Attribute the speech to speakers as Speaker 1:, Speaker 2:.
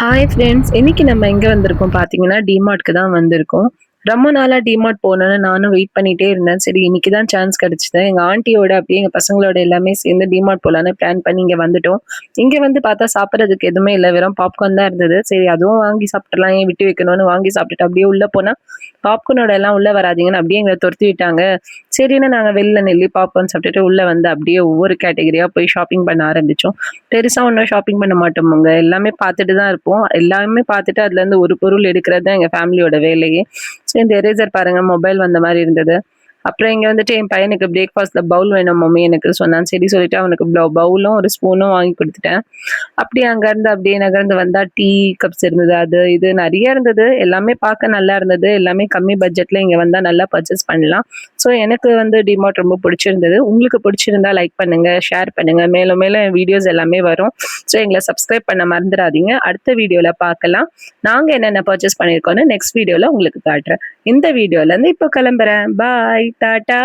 Speaker 1: Hi friends. இன்னைக்கு நம்ம எங்க வந்திருக்கோம் பார்த்தீங்கன்னா, டிமார்ட்க்கு தான் வந்திருக்கோம். ரொம்ப நாளா டிமார்ட் போணும்னு நானும் வெயிட் பண்ணிட்டே இருந்தேன். சரி இன்னைக்கு தான் சான்ஸ் கிடைச்சது. எங்க ஆன்டியோட அப்படியே எங்க பசங்களோட எல்லாமே சேர்ந்து டிமார்ட் போலான்னு பிளான் பண்ணி இங்க வந்துட்டோம். இங்க வந்து பார்த்தா சாப்பிடுறதுக்கு எதுவுமே இல்ல. வெறும் பாப்கார்ன் தான் இருந்தது. சரி அதுவும் வாங்கி சாப்பிட்டுறலாம். ஏன் விட்டு வைக்கணும்னு வாங்கி சாப்பிட்டுட்டு அப்படியே உள்ள போனா, பாப்கார்னோட எல்லாம் உள்ள வராதீங்கன்னு அப்படியே எங்கள தொரத்தி விட்டாங்க. சரின்னு நாங்க வெளில நில்லி பாப்கார்ன் சாப்பிட்டுட்டு உள்ள வந்து அப்படியே ஒவ்வொரு கேட்டகரியா போய் ஷாப்பிங் பண்ண ஆரம்பிச்சோம். பெருசா ஒண்ணும் ஷாப்பிங் பண்ண மாட்டோமுங்க. எல்லாமே பார்த்துட்டு தான் இருப்போம். எல்லாமே பார்த்துட்டு அதுலேருந்து ஒரு பொருள் எடுக்கிறது தான் எங்க ஃபேமிலியோட வேலையே. ஸோ இந்த எரேசர் பாருங்க மொபைல் வந்த மாரி இருந்தது. அப்புறம் இங்க வந்துட்டு என் பையனுக்கு பிரேக்ஃபாஸ்ட்ல பவுல் வேணும் மம்மி எனக்கு சொன்னான். சரி சொல்லிட்டு அவனுக்கு பவுலும், ஒரு ஸ்பூனும் வாங்கி குடுத்துட்டேன். அப்படியே அங்கருந்து அப்படியே நகர்ந்து வந்தா டீ கப்ஸ் இருந்தது. அது இது நெறைய இருந்தது. எல்லாமே பார்க்க நல்லா இருந்தது. எல்லாமே கம்மி பட்ஜெட்ல இங்க வந்தா நல்லா பர்ச்சேஸ் பண்ணலாம். ஸோ எனக்கு வந்து டிமார்ட் ரொம்ப பிடிச்சிருந்தது. உங்களுக்கு பிடிச்சிருந்தா லைக் பண்ணுங்க, ஷேர் பண்ணுங்க. மேலும் மேலும் வீடியோஸ் எல்லாமே வரும். ஸோ எங்கள சப்ஸ்கிரைப் பண்ண மறந்துறாதீங்க. அடுத்த வீடியோல பார்க்கலாம். நாங்க என்னென்ன பர்ச்சேஸ் பண்ணியிருக்கோம்னு நெக்ஸ்ட் வீடியோல உங்களுக்கு காட்டுறேன். இந்த வீடியோல இருந்து இப்போ கிளம்புறேன். பாய். டாடா.